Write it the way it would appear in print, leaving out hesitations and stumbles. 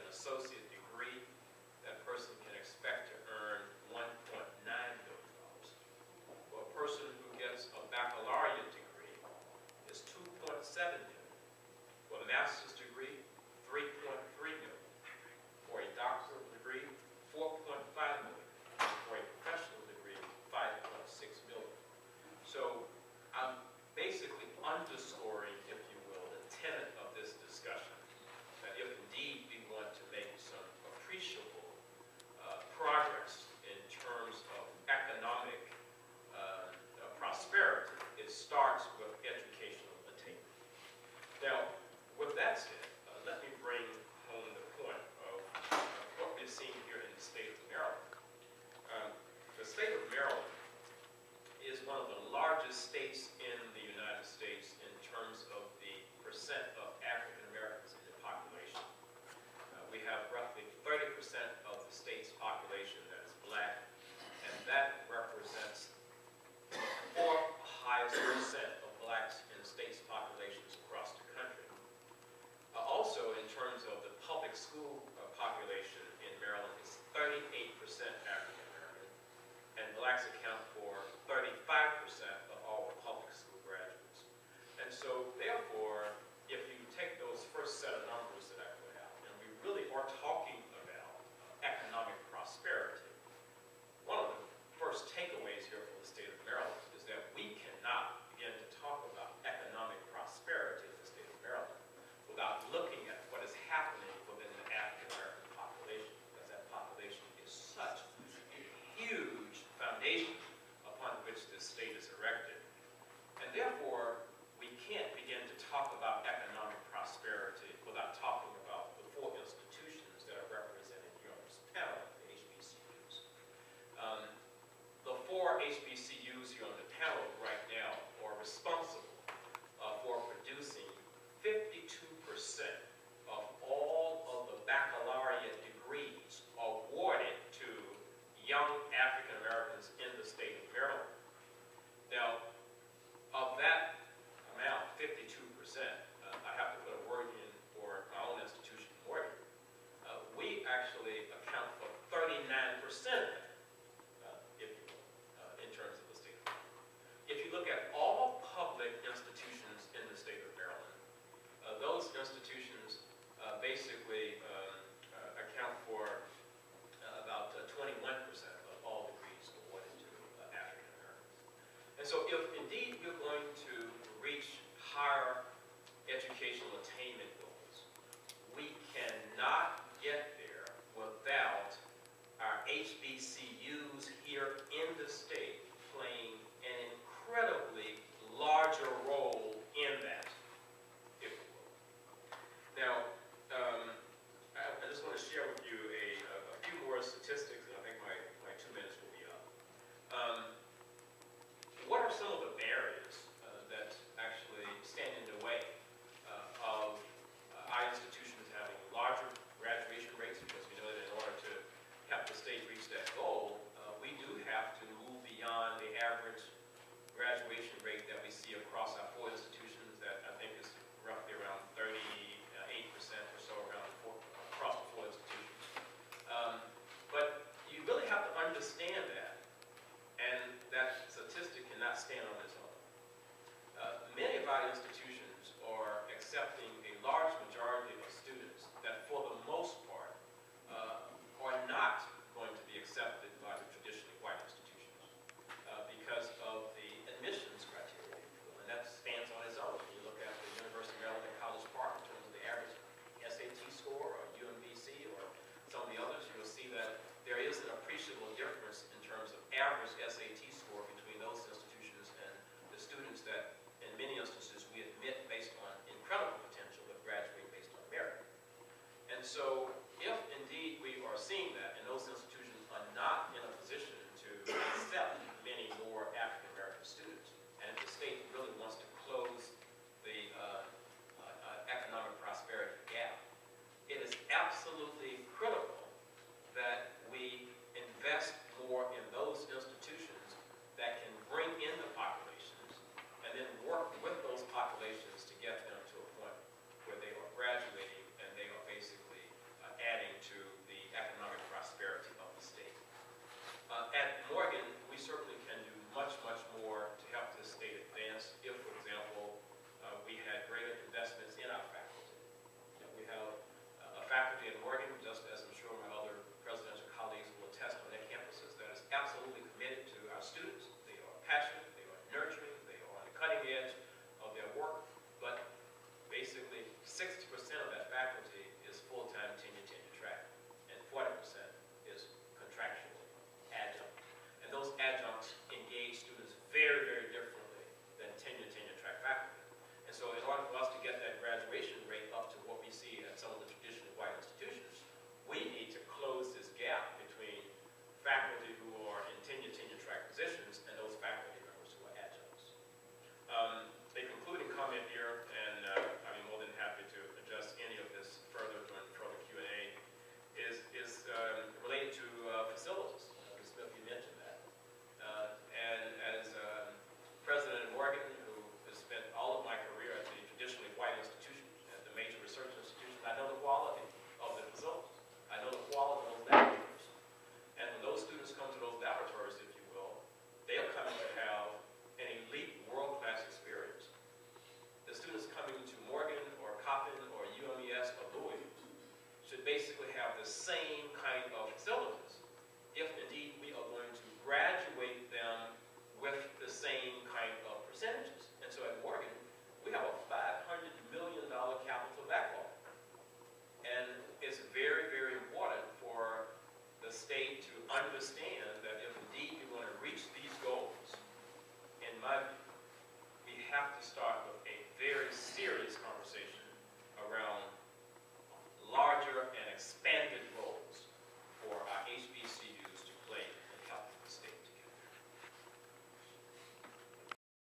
associate degree, that person can expect to earn $1.9 million. For a person who gets a baccalaureate degree, it's $2.7 million. For a master's degree, $3.3 million. For a doctoral degree, $4.5 million. For a professional degree, $5.6 million. So I'm basically underscoring, if you will, the tenet of this discussion, that if indeed we want to make some appreciable progress in terms of economic prosperity, it starts with educational attainment. Now, with that said, let me bring home the point of what we've seen here in the state of Maryland. The state of Maryland is one of the largest states in the United States in terms of the percent of African Americans in the population. We have roughly 30% of the state's population that is black, and that represents the fourth highest percent of blacks in the state's populations across the country. Also, in terms of the public school population in Maryland, it's 38% African American, and blacks account for 35% of all public school graduates. And so, therefore, if you take those first set of numbers that I put out, and we really are talking about economic prosperity, one of the first takeaways here from the state of Maryland is that we cannot begin to talk about economic prosperity in the state of Maryland without looking at what is happening within the African American population, because that population is such a huge foundation upon which this state is erected. And therefore, we can't begin to talk about economic prosperity without talking about the four institutions that are represented here on this panel, the HBCUs. The four HBCUs here on the panel right now are responsible for producing 52% of all of the baccalaureate degrees awarded to young African Americans in the state of Maryland. Now, of that amount, 52%, I have to put a word in for my own institution, Morgan. We actually account for 39% of that, if you will, in terms of the state of Maryland. If you look at all public institutions in the state of Maryland, those institutions basically account for about 21% of all degrees awarded to African Americans. And so if indeed we're going to reach higher educational attainment goals, we cannot get there without our HBCUs here in the state playing an incredibly larger role in that, if you will. Now, I just want to share with you a few more statistics, and I think my 2 minutes will be up. What are some of the barriers that actually stand in the way of our institutions having larger graduation rates? Because we know that in order to help the state reach that goal, we do have to move beyond the average graduation rate that we see across our four institutions that I think is roughly around 38% or so across the four institutions. But you really have to understand that, and that statistic cannot stand on its own. Many of our institutions are accepting a large majority of students that for the most part are not going to be accepted by the traditionally white institutions because of the admissions criteria, and that stands on its own. When you look at the University of Maryland at College Park in terms of the average SAT score, or UMBC, or some of the others, you'll see that there is an appreciable difference in terms of average SAT score between those institutions and the students that, in many instances, we admit based on incredible potential but graduate based on merit. And so, if indeed we are seeing that, and those institutions are not in a position to accept many more African American students, and if the state really wants to close the economic prosperity gap, it is absolutely critical that we invest more in those institutions that can bring in the populations and then work with those populations to get them to a point where they are graduating and they are basically adding same